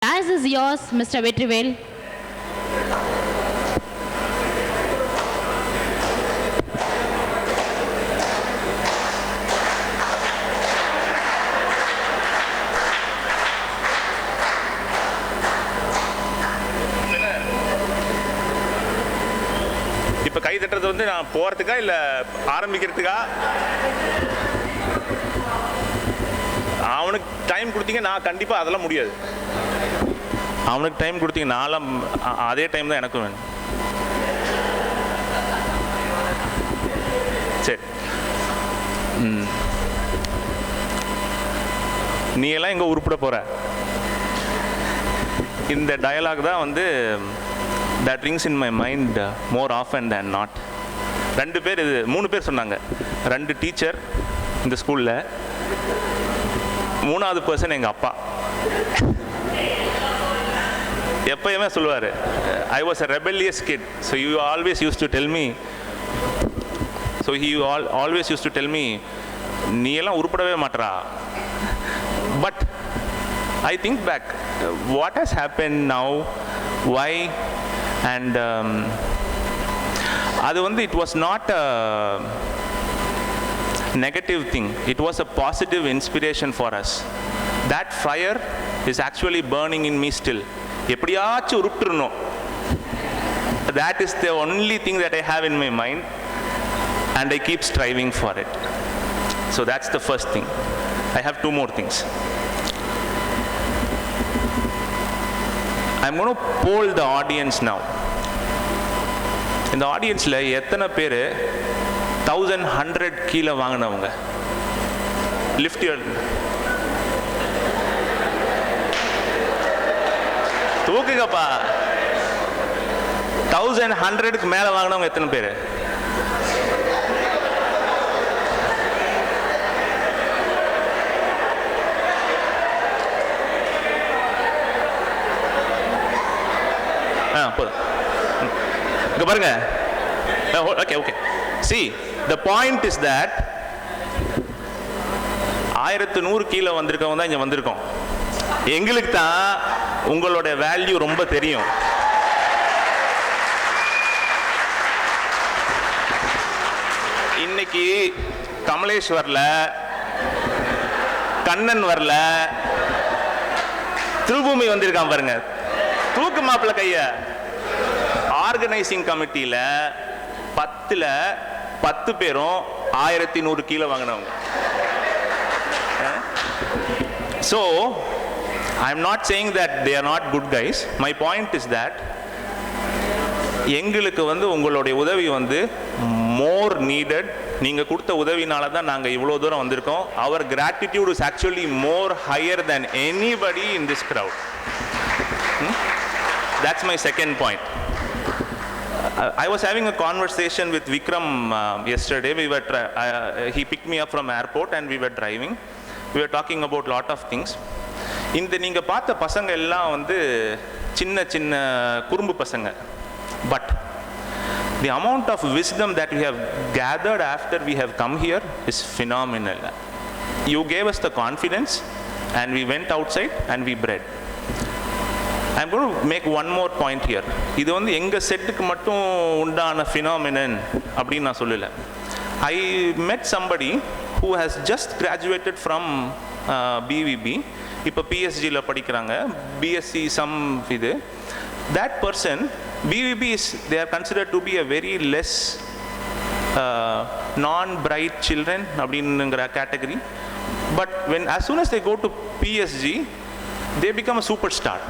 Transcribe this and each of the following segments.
As is yours, Mr.Vetrivel. இப்போ கை தட்டுறது வந்து நான் போகிறதுக்கா இல்லை ஆரம்பிக்கிறதுக்கா? அவனுக்கு டைம் கொடுத்தீங்க, நான் கண்டிப்பாக அதெல்லாம் முடியாது. அவனுக்கு டைம் கொடுத்தீங்க, நான்லாம் அதே டைம் தான் எனக்கும் வேணும். சரி, நீ எல்லாம் எங்கே உருப்பிட போகிற? இந்த டயலாக் தான் வந்து that rings in my mind more often than not. மூணு பேர் சொன்னாங்க. 2 டீச்சர் இந்த ஸ்கூலில், 3வது பர்சன் எங்கள் அப்பா. எப்பயுமே சொல்லுவார், I was a rebellious kid, so you always used to tell me, always used to tell me, நீ எல்லாம் உருப்படவே மாட்டா. But I think back, what has happened now, why, and அது வந்து it was not a negative thing, it was a positive inspiration for us. That fire is actually burning in me still. எப்படியாச்சும் உருப்பிட்டுறணும், that is the only thing that I have in my mind, and I keep striving for it. So that's the first thing. I have 2 more things. I'm going to poll the audience now. இந்த ஆடியன்ஸில் எத்தனை பேர் 1100 கீழே வாங்கினவங்க? Lift your, தூக்குங்கப்பா. 1100க்கு மேலே வாங்கினவங்க எத்தனை பேர்? போதும், இங்க பாருங்க. Okay. See, the point is that 1100 கீழே வந்திருக்கவங்க தான் இங்க வந்திருக்கோம். எங்களுக்கு தான் உங்களோட வேல்யூ ரொம்ப தெரியும். இன்னைக்கு கமலேஷ் வரல, கண்ணன் வரல, திருபூமி வந்திருக்கான் பாருங்க. தூக்கு மாப்பிள்ள கைய. ஆர்கனைசிங் கமிட்டியில 10ல் 10 பேரும் 1100 கீழே வாங்கினவங்க. So I'm not saying that they are not good guys. My point is that எங்களுக்கு வந்து உங்களுடைய உதவி வந்து more needed. நீங்க கொடுத்த உதவினால தான் நாங்க இவ்வளவு தூரம் வந்திருக்கோம். Our gratitude is actually more higher than anybody in this crowd. That's my second point. I was having a conversation with Vikram yesterday. He picked me up from airport and we were driving. We were talking about lot of things. இந்த நீங்க பார்த்த பசங்க எல்லாம் வந்து சின்ன சின்ன குறும்பு பசங்க. But the amount of wisdom that we have gathered after we have come here is phenomenal. You gave us the confidence and we went outside and we bred. I'm going to make one more point here. இது வந்து எங்க செட்டுக்கு மட்டும் உண்டான phenomenon அப்படின்னு நான் சொல்லல. I met somebody who has just graduated from BVB. இப்போ PSGல படிக்கிறாங்க, BSc some இது. That person, BVB is, they are considered to be a very less non-bright children அப்படிங்கிற category. But as soon as they go to PSG, they become a superstar.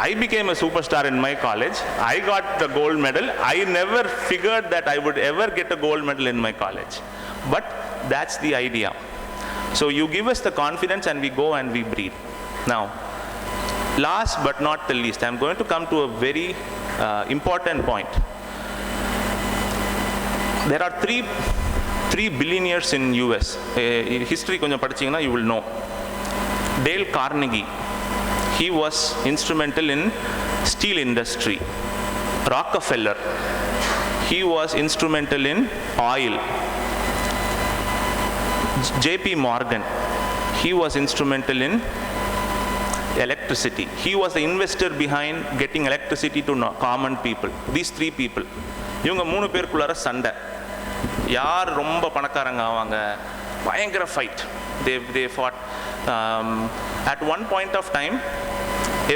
I became a superstar in my college. I got the gold medal. I never figured that I would ever get a gold medal in my college. But that's the idea. So you give us the confidence and we go and we breathe. Now, last but not the least, I'm going to come to a very important point. There are three billionaires in US. History konjam padichina you will know. Dale Carnegie, he was instrumental in steel industry. Rockefeller, he was instrumental in oil. JP Morgan, he was instrumental in electricity. He was the investor behind getting electricity to common people. These three people. இவங்க 3 பேருக்குள்ளார சண்டை. யார் ரொம்ப பணக்காரங்க ஆவாங்க, பயங்கர fight. They fought. At one point of time,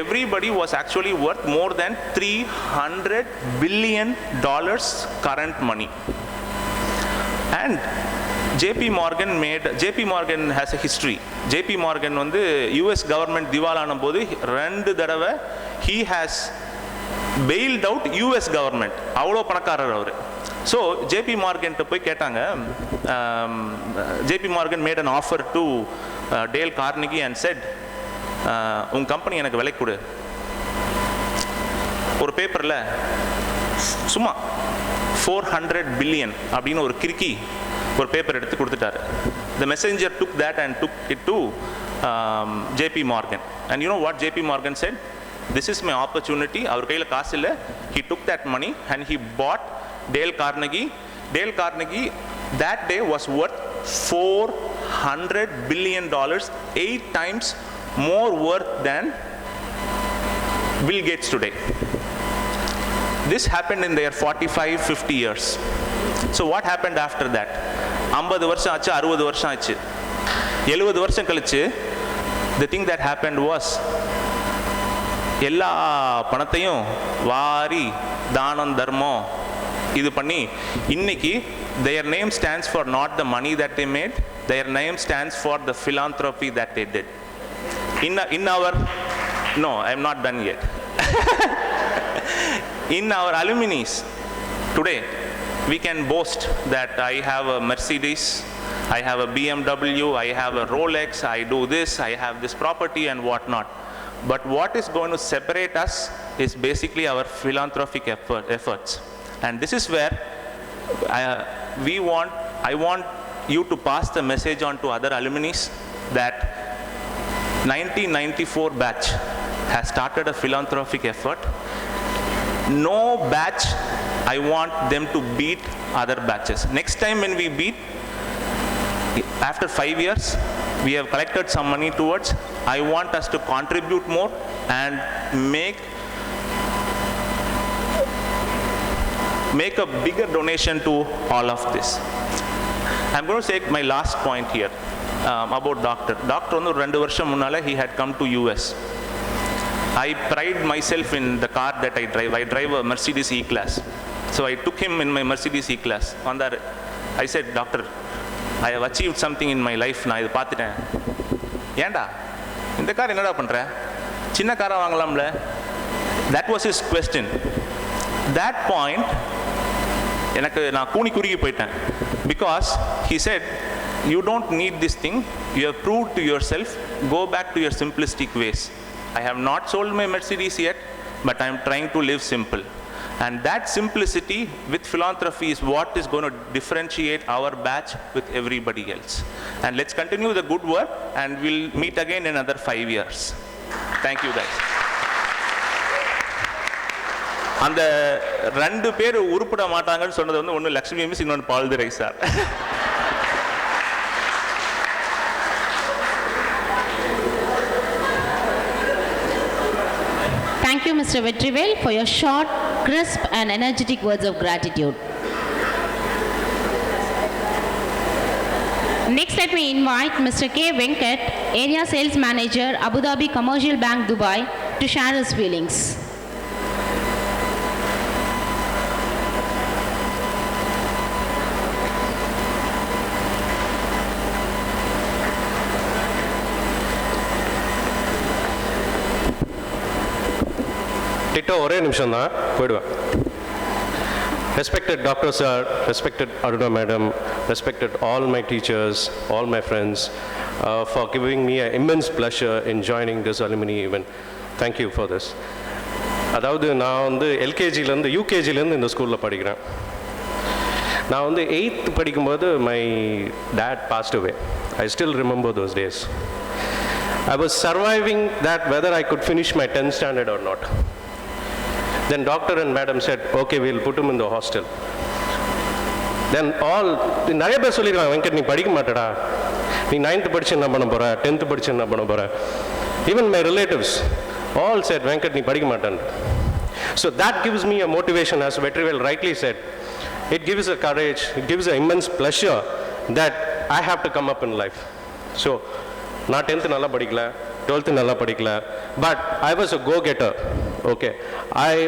everybody was actually worth more than $300 billion current money. And JP Morgan has a history. JP Morgan வந்து US government திவாலான போது 2 தடவை he has bailed out US government. அவ்வளோ பணக்காரர் அவர். So JP Morgan போய் கேட்டாங்க, JP Morgan made an offer to Dale Carnegie and said, உங்க company எனக்கு விலை கொடு. ஒரு பேப்பரில் சும்மா 400 billion அப்படின்னு ஒரு கிறுக்கி ஒரு பேப்பர் எடுத்து கொடுத்துட்டாரு. The messenger took that and took it to JP Morgan. And you know what JP Morgan said? This is my opportunity. அவர் கையில் காசு இல்லை. He took that money and he bought Dale Carnegie. Dale Carnegie that day was worth $400 billion, 8 times more worth than Bill Gates today. This happened in their 45-50 years. So what happened after that? 50 வருஷம் ஆச்சு, 60 வருஷம் ஆச்சு, 70 வருஷம் கழிச்சு the thing that happened was எல்லா பணத்தையும் வாரி தானம் தர்மம் இது பண்ணி இன்னைக்கு their name stands for not the money that they made, their name stands for the philanthropy that they did. In our, no, I am not done yet. In our alumni today, we can boast that I have a Mercedes, I have a BMW, I have a Rolex, I do this, I have this property and whatnot. But what is going to separate us is basically our philanthropic efforts. And this is where I want you to pass the message on to other alumni that 1994 batch has started a philanthropic effort. No batch, I want them to beat other batches. Next time when we beat, after 5 years, we have collected some money towards, I want us to contribute more and make a bigger donation to all of this. I'm going to say my last point here about doctor. Doctor வந்து 2 வருஷம் முன்னால he had come to US. I pride myself in the car that I drive. I drive a Mercedes E-Class. So I took him in my Mercedes E-Class. I said, Doctor, I have achieved something in my life. நான் இதை பார்த்துட்டேன். ஏண்டா இந்த car என்னடா பண்ற, சின்ன காரா வாங்கலாம்ல? That was his question. That point நான் கூனி குறுகி போயிட்டேன். Because he said, you don't need this thing, you have proved to yourself, go back to your simplistic ways. I have not sold my Mercedes yet, but I am trying to live simple. And that simplicity with philanthropy is what is going to differentiate our batch with everybody else. And let's continue the good work and we'll meet again in another 5 years. Thank you guys. அந்த 2 பேர் உருப்பட மாட்டாங்கன்னு சொன்னது வந்து ஒன்று Lakshmi miss, இன்னொன்று Balthurai sir. Thank you, Mr. Vetrivel, for your short, crisp and energetic words of gratitude. Next, let me invite Mr. K. Venkat, Area Sales Manager, Abu Dhabi Commercial Bank, Dubai, to share his feelings. Ditto ஒரே நிமிஷம் தான் போயிடுவேன். Respected Dr. Sir, respected Aruna Madam, respected all my teachers, all my friends, for giving me an immense pleasure in joining this alumni event. Thank you for this. அதாவது நான் வந்து எல்கேஜிலேருந்து யூகேஜிலேருந்து இந்த ஸ்கூலில் படிக்கிறேன். நான் வந்து 8th படிக்கும்போது my dad passed away. I still remember those days. I was surviving that whether I could finish my 10th standard or not. Then doctor and madam said, okay, we'll put him in the hostel. Then நிறைய பேர் சொல்லியிருக்காங்க, வெங்கட் நீ படிக்க மாட்டடா, நீ 9th படிச்சு என்ன பண்ண போற, 10th படிச்சு என்ன பண்ண போற. Even my relatives all said, Venkat, nee padikka maatan. So that gives me a motivation, as Vetrivel rightly said. It gives a courage, it gives an immense pleasure that I have to come up in life. So, not 10th nalla padikala, 12th nalla padikala, but I was a go-getter. Okay,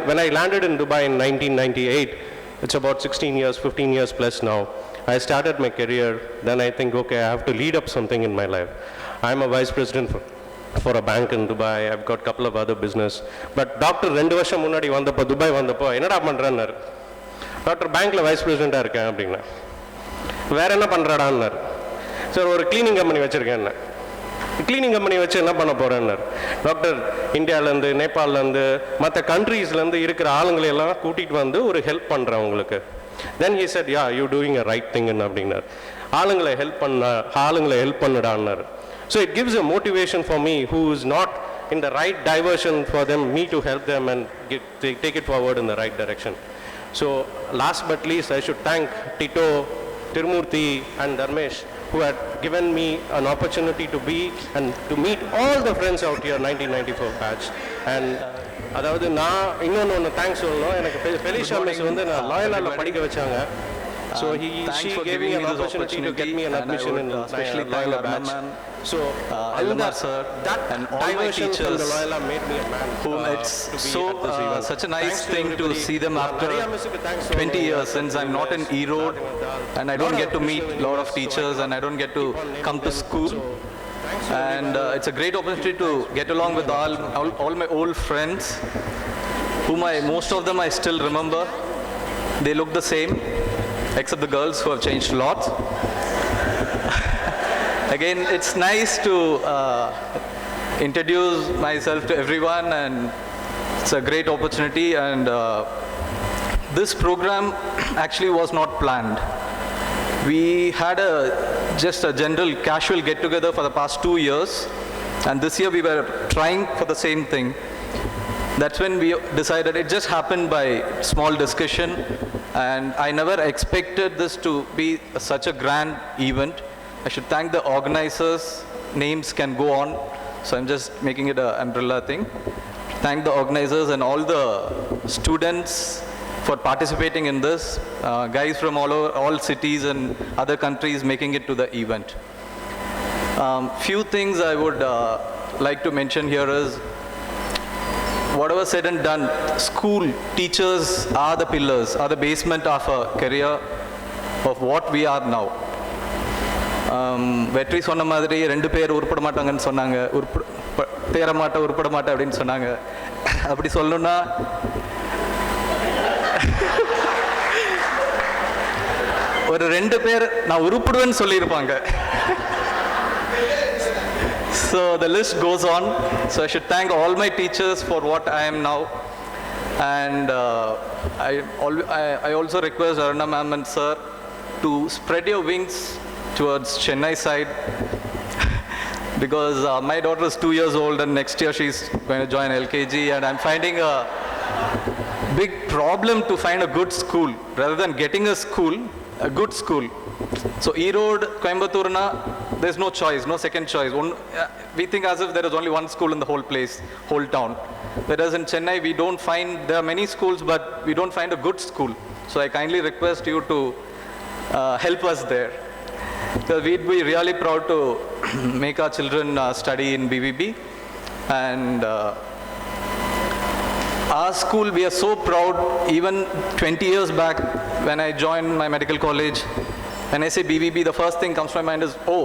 when I landed in Dubai in 1998, it's about 16 years, 15 years plus now. I started my career, then I think, okay, I have to lead up something in my life. I'm a vice president for a bank in Dubai. I've got a couple of other business. But Dr. 2 வருஷம் முன்னாடி வந்தப்போ Dubai வந்தப்போ என்னடா பண்றான்னாரு. Doctor பேங்க்ல wise பிரசிடெண்டா இருக்கேன் அப்படின்னா. வேற என்ன பண்றாடான்னாரு. சார் ஒரு கிளீனிங் கம்பெனி வச்சிருக்கேன். கிளீனிங் கம்பெனி வச்சு என்ன பண்ண போறேன்னாரு. டாக்டர் இந்தியாவிலேருந்து நேபாளிலேருந்து மற்ற கண்ட்ரீஸ்லேருந்து இருக்கிற ஆளுங்களை எல்லாம் கூட்டிகிட்டு வந்து ஒரு ஹெல்ப் பண்ணுறேன் உங்களுக்கு. தென் he said, yeah, you doing a right thing அப்படின்னாரு. ஆளுங்களை help பண்ணுடான்னாரு. So it gives a motivation for me who is not in the right diversion for me to help them and take it forward in the right direction. So last but least, I should thank Tito, Tirumurthy and Dharmesh, who had given me an opportunity to be and to meet all the friends out here, 1994 batch. And அதாவது நான் இன்னொன்று thanks சொல்லணும். எனக்கு ஃபெலிஷா miss வந்து நான் லாயலாவில் படிக்க வச்சாங்க. So she gave me an opportunity to get me an admission in Loyola batch. So Alumni sir and all my teachers from the Loyola made me a man. Whom it's so such a nice thing to see them after 20 years since I'm not in E-Road and I don't get to meet a lot of teachers and I don't get to come to school. And it's a great opportunity to get along with all my old friends, whom most of them I still remember. They look the same, except the girls who have changed a lot. Again, it's nice to introduce myself to everyone, and it's a great opportunity. And this program actually was not planned. We had just a general casual get-together for the past 2 years, and this year we were trying for the same thing. That's when we decided. It just happened by small discussion, and I never expected this to be such a grand event. I should thank the organizers. Names can go on, so I'm just making it an umbrella thing. Thank the organizers and all the students for participating in this. Guys from all cities and other countries making it to the event. Few things I would like to mention here is, whatever said and done, school teachers are the pillars, are the basement of a career of what we are now. வெற்றி சொன்ன மாதிரி 2 பேர் உருப்பட மாட்டாங்கன்னு சொன்னாங்க, உருப்பட மாட்டேன் அப்படின்னு சொன்னாங்க. அப்படி சொல்லணும்னா ஒரு 2 பேர் நான் உருப்படுவேன்னு சொல்லியிருப்பாங்க. So the list goes on. So I should thank all my teachers for what I am now. And I also request Aruna ma'am and sir to spread your wings towards Chennai side, because my daughter is 2 years old and next year she's going to join LKG, and I'm finding a big problem to find a good school rather than getting a good school. So E-Road, Coimbatore, there's no choice, no second choice. We think as if there is only one school in the whole place, whole town. Whereas in Chennai, there are many schools, but we don't find a good school. So I kindly request you to help us there. Because we'd be really proud to make our children study in BVB. And our school, we are so proud. Even 20 years back, when I joined my medical college, when I say BVB, the first thing comes to my mind is, oh,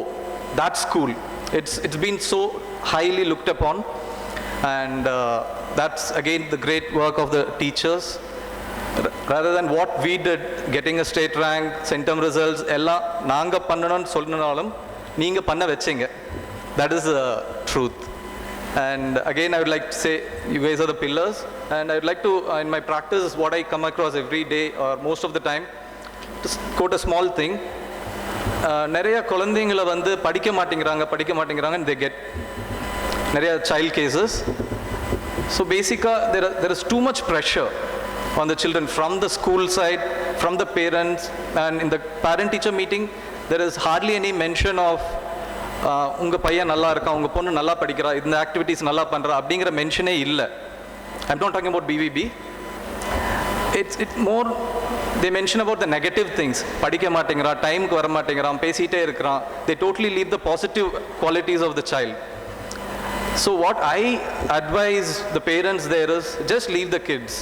that school. It's been so highly looked upon. And that's again the great work of the teachers. Rather than what we did, getting a state rank, centum results, எல்லாம் நாங்க பண்ணணும்னு சொன்னாலும் நீங்க பண்ண வெச்சீங்க. That is the truth. And again, I would like to say, you guys are the pillars. And I would like to, in my practice, what I come across every day or most of the time, to quote a small thing. நிறைய குழந்தைங்களை வந்து படிக்க மாட்டேங்கிறாங்க, they get நிறைய child cases. So basically, there is too much pressure on the children from the school side, from the parents, and in the parent-teacher meeting, there is hardly any mention of உங்கள் பையன் நல்லா இருக்கான், உங்கள் பொண்ணு நல்லா படிக்கிறா, இந்த ஆக்டிவிட்டீஸ் நல்லா பண்ணுறா அப்படிங்கிற மென்ஷனே இல்லை. I'm not talking about BVB. It's more, they mention about the negative things. படிக்க மாட்டேங்கிறான், டைமுக்கு வர மாட்டேங்கிறான், பேசிகிட்டே இருக்கிறான். They totally leave the positive qualities of the child. So what I advise the parents there is, just leave the kids.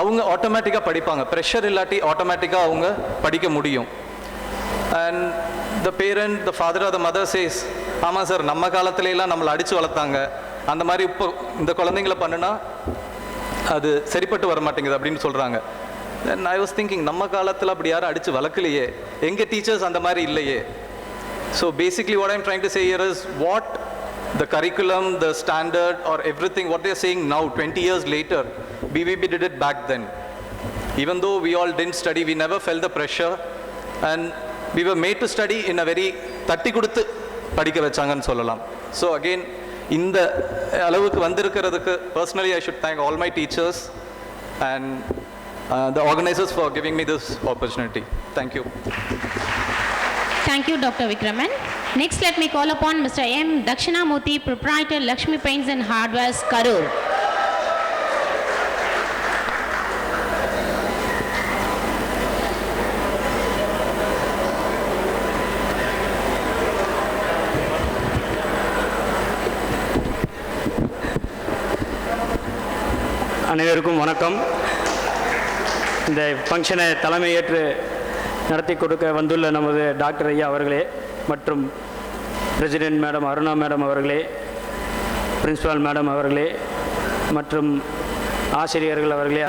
அவங்க ஆட்டோமேட்டிக்காக படிப்பாங்க, ப்ரெஷர் இல்லாட்டி ஆட்டோமேட்டிக்காக அவங்க படிக்க முடியும். And the parent, the father or the mother says, ஆமாம் sir, நம்ம காலத்துலலாம் நம்மளை அடித்து வளர்த்தாங்க, அந்த மாதிரி இப்போ இந்த குழந்தைங்களை பண்ணுனா அது சரிப்பட்டு வர மாட்டேங்குது அப்படின்னு சொல்கிறாங்க. Then I was thinking, நம்ம காலத்தில் அப்படி யாரும் அடித்து வளர்க்கலையே, எங்கள் டீச்சர்ஸ் அந்த மாதிரி இல்லையே. So basically what I'm trying to say here is, what the curriculum, the standard or everything, what they're saying now, 20 years later, BVB did it back then. Even though we all didn't study, we never felt the pressure and we were made to study in a very தட்டி கொடுத்து படிக்க வச்சாங்கன்னு சொல்லலாம். So again, இந்த அளவுக்கு வந்திருக்கிறதுக்கு personally I should thank all my teachers and the organizers for giving me this opportunity. Thank you. Thank you, Dr. Vikraman. Next, let me call upon Mr. M. Dakshinamurthy, proprietor, Lakshmi Paints and Hardwares, Karur. அனைவருக்கும் வணக்கம். இந்த ஃபங்க்ஷனை தலைமையேற்று நடத்தி கொடுக்க வந்துள்ள நமது doctor ஐயா அவர்களே மற்றும் பிரசிடென்ட் மேடம் அருணா மேடம் அவர்களே, பிரின்சிபால் மேடம் அவர்களே மற்றும் ஆசிரியர்கள் அவர்களே,